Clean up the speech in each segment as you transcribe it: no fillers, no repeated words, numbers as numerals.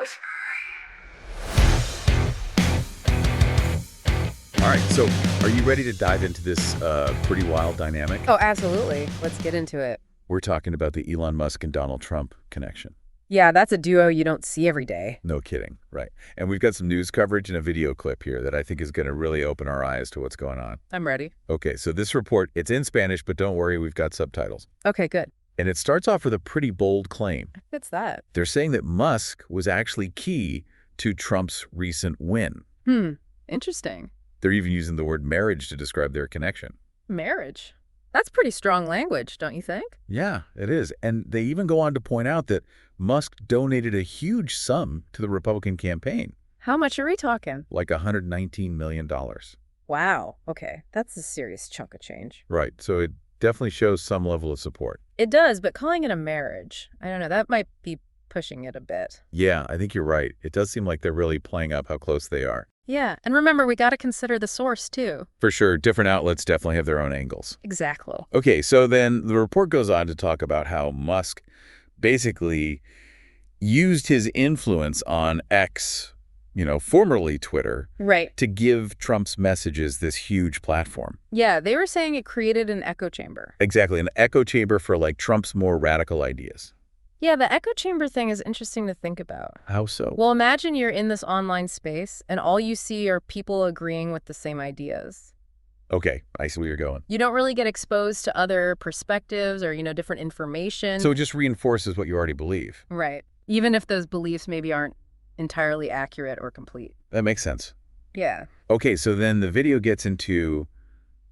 All right, so are you ready to dive into this pretty wild dynamic? Oh, absolutely. Let's get into it. We're talking about the Elon Musk and Donald Trump connection. Yeah, that's a duo you don't see every day. No kidding, right. And we've got some news coverage and a video clip here that I think is going to really open our eyes to what's going on. I'm ready. Okay, so this report, it's in Spanish, but don't worry, we've got subtitles. Okay, good. And it starts off with a pretty bold claim. What's that? They're saying that Musk was actually key to Trump's recent win. Interesting. They're even using the word marriage to describe their connection. Marriage. That's pretty strong language, don't you think? Yeah, it is. And they even go on to point out that Musk donated a huge sum to the Republican campaign, How much are we talking? like $119 million. Wow. Okay, that's a serious chunk of change. Right, so it definitely shows some level of support. It does, but calling it a marriage, I don't know, that might be pushing it a bit. Yeah, I think you're right. It does seem like they're really playing up how close they are. Yeah, and remember, we got to consider the source, too. For sure, different outlets definitely have their own angles. Exactly. Okay, so then the report goes on to talk about how Musk basically used his influence on X, formerly Twitter, Right. to give Trump's messages this huge platform. Yeah, they were saying it created an echo chamber. Exactly, an echo chamber for like Trump's more radical ideas. Yeah, the echo chamber thing is interesting to think about. How so? Well, imagine you're in this online space and all you see are people agreeing with the same ideas. Okay, I see where you're going. You don't really get exposed to other perspectives or, different information. So it just reinforces what you already believe. Right. Even if those beliefs maybe aren't entirely accurate or complete. That makes sense. Yeah. Okay, so then the video gets into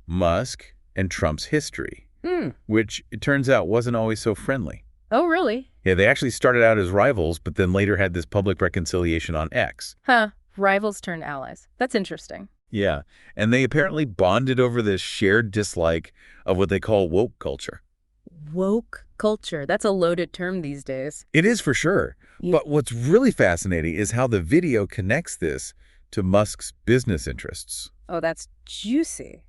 Musk and Trump's history, which it turns out wasn't always so friendly. Oh, really? Yeah, they actually started out as rivals, but then later had this public reconciliation on X. Huh. Rivals turned allies. That's interesting. Yeah, and they apparently bonded over this shared dislike of what they call woke culture. Woke culture. That's a loaded term these days. It is for sure. Yeah. But what's really fascinating is how the video connects this to Musk's business interests. Oh, that's juicy.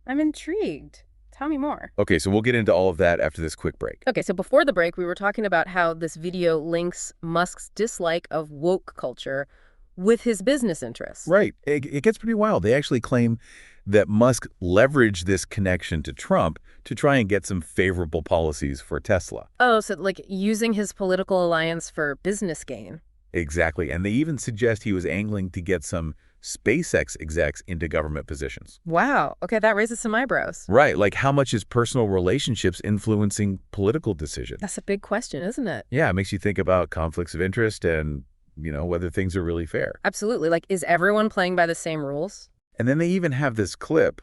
I'm intrigued. Tell me more. Okay, so we'll get into all of that after this quick break. Okay, so before the break, we were talking about how this video links Musk's dislike of woke culture with his business interests. Right. It gets pretty wild. They actually claim that Musk leveraged this connection to Trump to try and get some favorable policies for Tesla. Oh, so like using his political alliance for business gain. Exactly. And they even suggest he was angling to get some SpaceX execs into government positions. Wow. Okay, that raises some eyebrows. Right. Like how much is personal relationships influencing political decisions? That's a big question, isn't it? Yeah, it makes you think about conflicts of interest and, whether things are really fair. Absolutely. Like, is everyone playing by the same rules? And then they even have this clip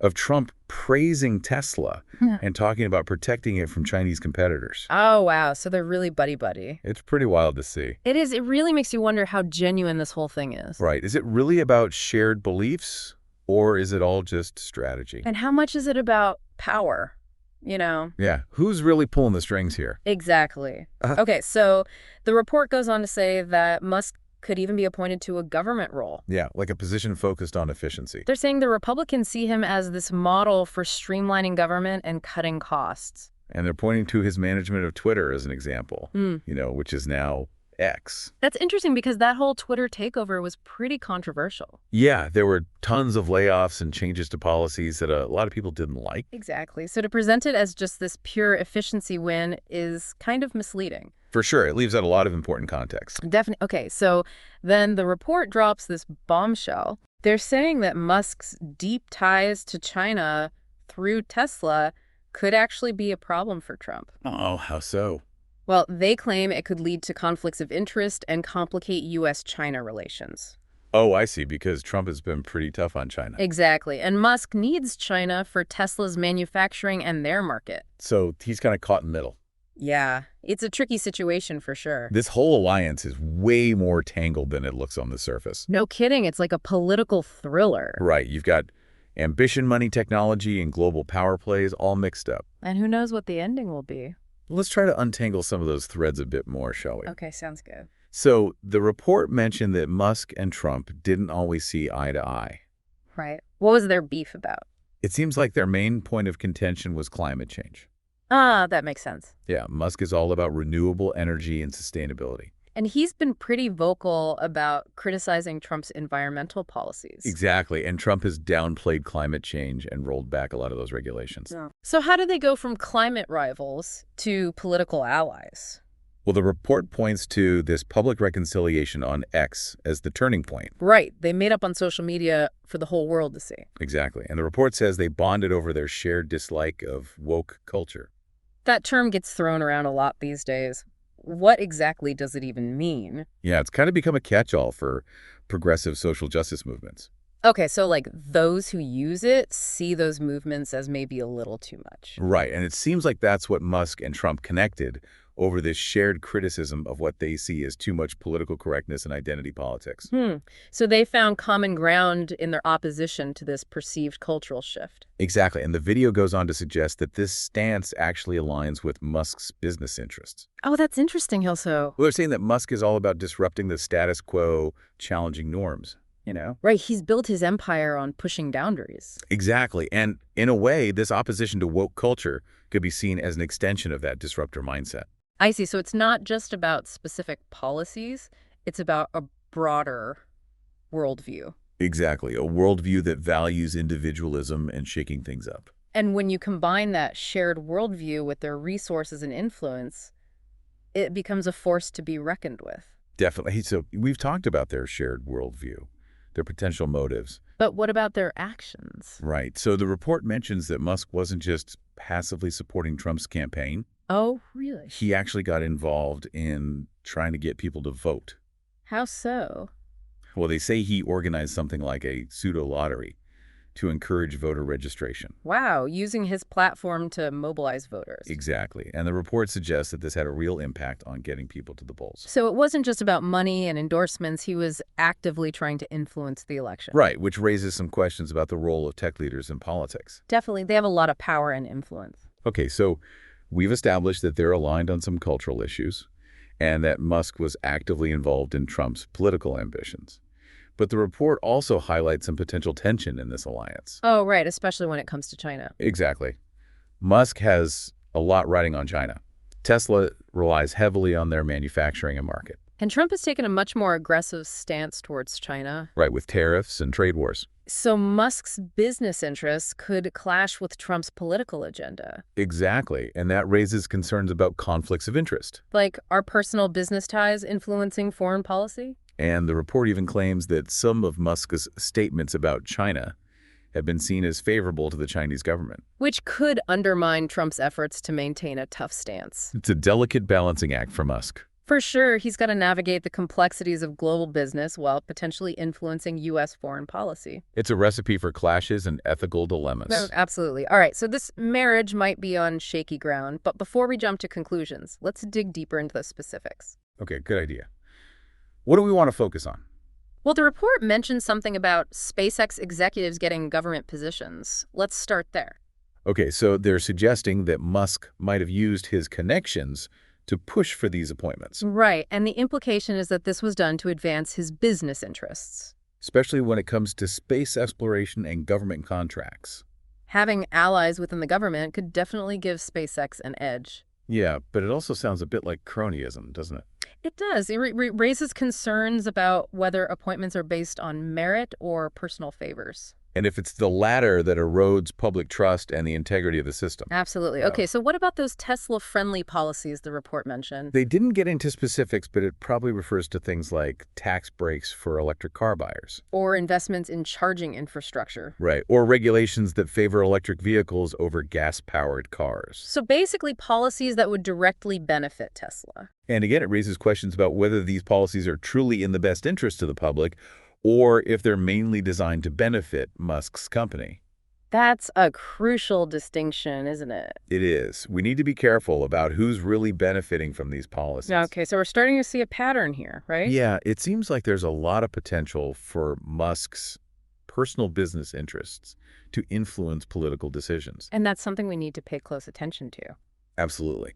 of Trump praising Tesla and talking about protecting it from Chinese competitors. Oh, wow. So they're really buddy-buddy. It's pretty wild to see. It is. It really makes you wonder how genuine this whole thing is. Right. Is it really about shared beliefs or is it all just strategy? And how much is it about power? Yeah. Who's really pulling the strings here? Exactly. Okay, so the report goes on to say that Musk could even be appointed to a government role. Yeah, like a position focused on efficiency. They're saying the Republicans see him as this model for streamlining government and cutting costs. And they're pointing to his management of Twitter as an example, which is now X. That's interesting because that whole Twitter takeover was pretty controversial. Yeah, there were tons of layoffs and changes to policies that a lot of people didn't like. Exactly. So to present it as just this pure efficiency win is kind of misleading. For sure. It leaves out a lot of important context. Definitely. Okay, so then the report drops this bombshell. They're saying that Musk's deep ties to China through Tesla could actually be a problem for Trump. Oh, how so? Well, they claim it could lead to conflicts of interest and complicate U.S.-China relations. Oh, I see, because Trump has been pretty tough on China. Exactly. And Musk needs China for Tesla's manufacturing and their market. So he's kind of caught in the middle. Yeah, it's a tricky situation for sure. This whole alliance is way more tangled than it looks on the surface. No kidding. It's like a political thriller. Right. You've got ambition, money, technology, and global power plays all mixed up. And who knows what the ending will be. Let's try to untangle some of those threads a bit more, shall we? Okay, sounds good. So the report mentioned that Musk and Trump didn't always see eye to eye. Right. What was their beef about? It seems like their main point of contention was climate change. Ah, that makes sense. Yeah, Musk is all about renewable energy and sustainability. And he's been pretty vocal about criticizing Trump's environmental policies. Exactly, and Trump has downplayed climate change and rolled back a lot of those regulations. Yeah. So how do they go from climate rivals to political allies? Well, the report points to this public reconciliation on X as the turning point. Right. They made up on social media for the whole world to see. Exactly, and the report says they bonded over their shared dislike of woke culture. That term gets thrown around a lot these days. What exactly does it even mean? Yeah, it's kind of become a catch-all for progressive social justice movements. Okay, so like those who use it see those movements as maybe a little too much. Right, and it seems like that's what Musk and Trump connected over this shared criticism of what they see as too much political correctness and identity politics. So they found common ground in their opposition to this perceived cultural shift. Exactly, and the video goes on to suggest that this stance actually aligns with Musk's business interests. Oh, that's interesting, Hilso. Well, they're saying that Musk is all about disrupting the status quo, challenging norms, you know? Right, he's built his empire on pushing boundaries. Exactly, and in a way, this opposition to woke culture could be seen as an extension of that disruptor mindset. I see. So it's not just about specific policies, it's about a broader worldview. Exactly, a worldview that values individualism and shaking things up. And when you combine that shared worldview with their resources and influence, it becomes a force to be reckoned with. Definitely. So we've talked about their shared worldview, their potential motives. But what about their actions? Right. So the report mentions that Musk wasn't just passively supporting Trump's campaign. Oh, really? He actually got involved in trying to get people to vote. How so? Well, they say he organized something like a pseudo-lottery to encourage voter registration. Wow, using his platform to mobilize voters. Exactly. And the report suggests that this had a real impact on getting people to the polls. So it wasn't just about money and endorsements. He was actively trying to influence the election. Right, which raises some questions about the role of tech leaders in politics. Definitely. They have a lot of power and influence. Okay, so we've established that they're aligned on some cultural issues and that Musk was actively involved in Trump's political ambitions. But the report also highlights some potential tension in this alliance. Oh, right, especially when it comes to China. Exactly. Musk has a lot riding on China. Tesla relies heavily on their manufacturing and market. And Trump has taken a much more aggressive stance towards China. Right, with tariffs and trade wars. So Musk's business interests could clash with Trump's political agenda. Exactly, and that raises concerns about conflicts of interest. Like, are personal business ties influencing foreign policy? And the report even claims that some of Musk's statements about China have been seen as favorable to the Chinese government. Which could undermine Trump's efforts to maintain a tough stance. It's a delicate balancing act for Musk. For sure, he's got to navigate the complexities of global business while potentially influencing U.S. foreign policy. It's a recipe for clashes and ethical dilemmas. No, absolutely. All right, so this marriage might be on shaky ground, but before we jump to conclusions, let's dig deeper into the specifics. Okay, good idea. What do we want to focus on? Well, the report mentions something about SpaceX executives getting government positions. Let's start there. Okay, so they're suggesting that Musk might have used his connections to push for these appointments. Right, and the implication is that this was done to advance his business interests. Especially when it comes to space exploration and government contracts. Having allies within the government could definitely give SpaceX an edge. Yeah, but it also sounds a bit like cronyism, doesn't it? It does. It raises concerns about whether appointments are based on merit or personal favors. And if it's the latter that erodes public trust and the integrity of the system. Absolutely. Okay, so what about those Tesla-friendly policies the report mentioned? They didn't get into specifics, but it probably refers to things like tax breaks for electric car buyers. Or investments in charging infrastructure. Right, or regulations that favor electric vehicles over gas-powered cars. So basically policies that would directly benefit Tesla. And again, it raises questions about whether these policies are truly in the best interest of the public or if they're mainly designed to benefit Musk's company. That's a crucial distinction, isn't it? It is. We need to be careful about who's really benefiting from these policies. Okay, so we're starting to see a pattern here, right? Yeah, it seems like there's a lot of potential for Musk's personal business interests to influence political decisions. And that's something we need to pay close attention to. Absolutely.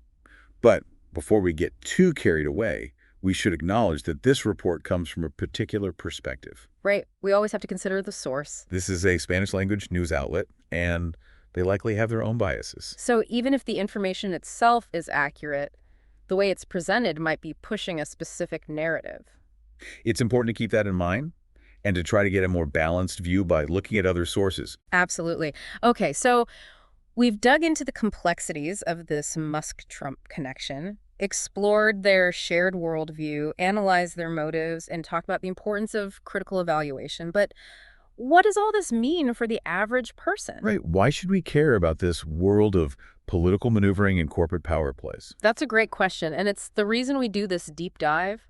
But before we get too carried away, we should acknowledge that this report comes from a particular perspective. Right. We always have to consider the source. This is a Spanish-language news outlet, and they likely have their own biases. So even if the information itself is accurate, the way it's presented might be pushing a specific narrative. It's important to keep that in mind and to try to get a more balanced view by looking at other sources. Absolutely. Okay, so we've dug into the complexities of this Musk-Trump connection, explored their shared worldview, analyzed their motives, and talked about the importance of critical evaluation. But what does all this mean for the average person? Right. Why should we care about this world of political maneuvering and corporate power plays? That's a great question, and it's the reason we do this deep dive.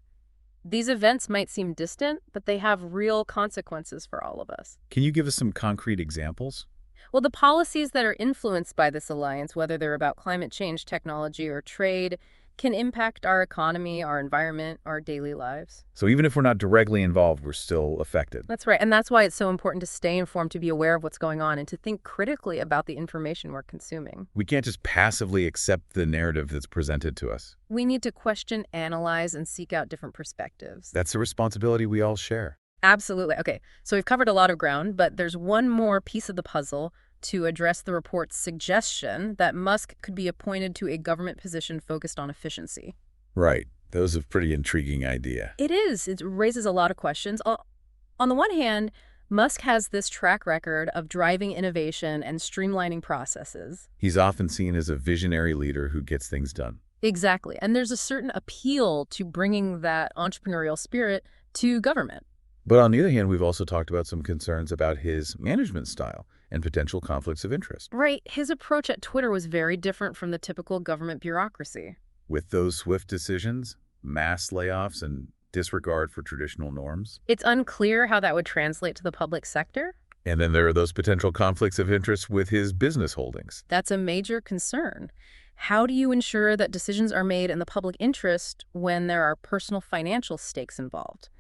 These events might seem distant, but they have real consequences for all of us. Can you give us some concrete examples? Well, the policies that are influenced by this alliance, whether they're about climate change, technology, or trade, can impact our economy, our environment, our daily lives. So even if we're not directly involved, we're still affected. That's right, and that's why it's so important to stay informed, to be aware of what's going on, and to think critically about the information we're consuming. We can't just passively accept the narrative that's presented to us. We need to question, analyze, and seek out different perspectives. That's a responsibility we all share. Absolutely. Okay, so we've covered a lot of ground, but there's one more piece of the puzzle to address the report's suggestion that Musk could be appointed to a government position focused on efficiency. Right. That was a pretty intriguing idea. It is. It raises a lot of questions. On the one hand, Musk has this track record of driving innovation and streamlining processes. He's often seen as a visionary leader who gets things done. Exactly. And there's a certain appeal to bringing that entrepreneurial spirit to government. But on the other hand, we've also talked about some concerns about his management style and potential conflicts of interest. Right. His approach at Twitter was very different from the typical government bureaucracy. With those swift decisions, mass layoffs, and disregard for traditional norms. It's unclear how that would translate to the public sector. And then there are those potential conflicts of interest with his business holdings. That's a major concern. How do you ensure that decisions are made in the public interest when there are personal financial stakes involved?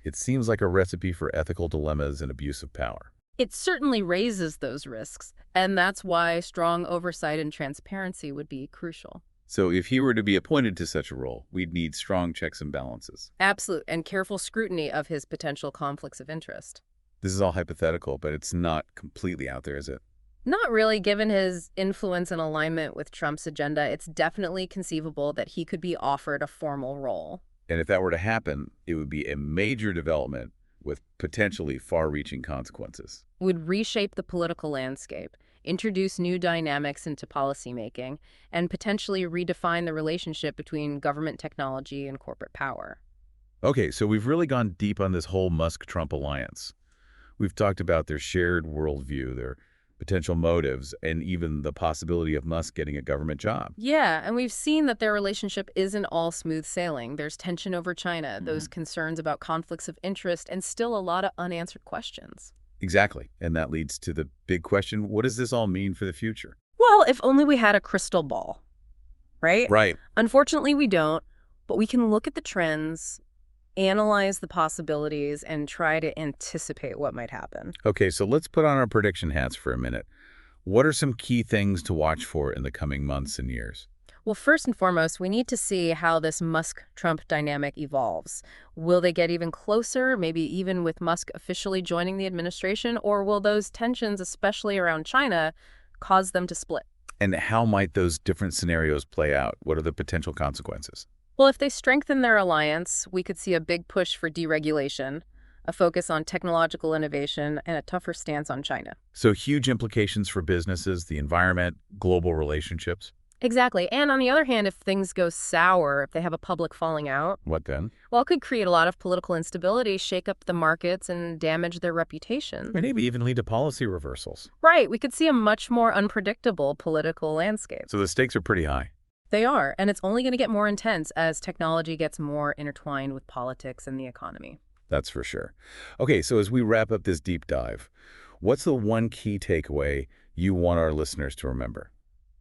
It seems like a recipe for ethical dilemmas and abuse of power. It certainly raises those risks, and that's why strong oversight and transparency would be crucial. So if he were to be appointed to such a role, we'd need strong checks and balances. Absolute and careful scrutiny of his potential conflicts of interest. This is all hypothetical, but it's not completely out there, is it? Not really, given his influence and alignment with Trump's agenda. It's definitely conceivable that he could be offered a formal role. And if that were to happen, it would be a major development with potentially far-reaching consequences. Would reshape the political landscape, introduce new dynamics into policymaking, and potentially redefine the relationship between government technology and corporate power. Okay, so we've really gone deep on this whole Musk-Trump alliance. We've talked about their shared worldview, their potential motives, and even the possibility of Musk getting a government job. Yeah, and we've seen that their relationship isn't all smooth sailing. There's tension over China, those concerns about conflicts of interest, and still a lot of unanswered questions. Exactly. And that leads to the big question, what does this all mean for the future? Well, if only we had a crystal ball, right? Right. Unfortunately, we don't, but we can look at the trends, analyze the possibilities, and try to anticipate what might happen. Okay, so let's put on our prediction hats for a minute. What are some key things to watch for in the coming months and years? Well, first and foremost, we need to see how this Musk-Trump dynamic evolves. Will they get even closer, maybe even with Musk officially joining the administration, or will those tensions, especially around China, cause them to split? And how might those different scenarios play out? What are the potential consequences? Well, if they strengthen their alliance, we could see a big push for deregulation, a focus on technological innovation, and a tougher stance on China. So huge implications for businesses, the environment, global relationships. Exactly. And on the other hand, if things go sour, if they have a public falling out, What then? well, it could create a lot of political instability, shake up the markets, and damage their reputation. Maybe even lead to policy reversals. Right. We could see a much more unpredictable political landscape. So the stakes are pretty high. They are, and it's only going to get more intense as technology gets more intertwined with politics and the economy. That's for sure. Okay, so as we wrap up this deep dive, what's the one key takeaway you want our listeners to remember?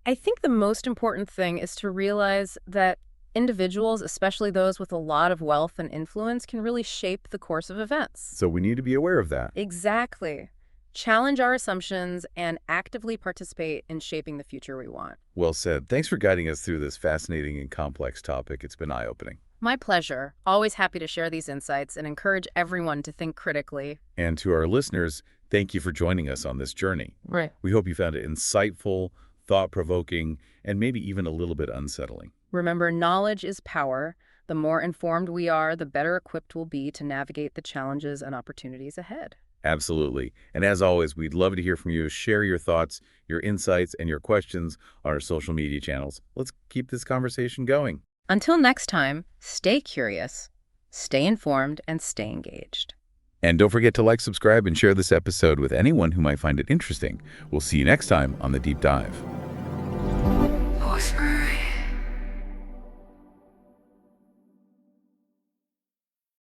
I think the most important thing is to realize that individuals, especially those with a lot of wealth and influence, can really shape the course of events. So we need to be aware of that. Exactly. Challenge our assumptions and actively participate in shaping the future we want. Well said. Thanks for guiding us through this fascinating and complex topic. It's been eye-opening. My pleasure. Always happy to share these insights and encourage everyone to think critically. And to our listeners, thank you for joining us on this journey. Right. We hope you found it insightful, thought-provoking, and maybe even a little bit unsettling. Remember, knowledge is power. The more informed we are, the better equipped we'll be to navigate the challenges and opportunities ahead. Absolutely. And as always, we'd love to hear from you. Share your thoughts, your insights, and your questions on our social media channels. Let's keep this conversation going. Until next time, stay curious, stay informed, and stay engaged. And don't forget to like, subscribe, and share this episode with anyone who might find it interesting. We'll see you next time on The Deep Dive. Whisper.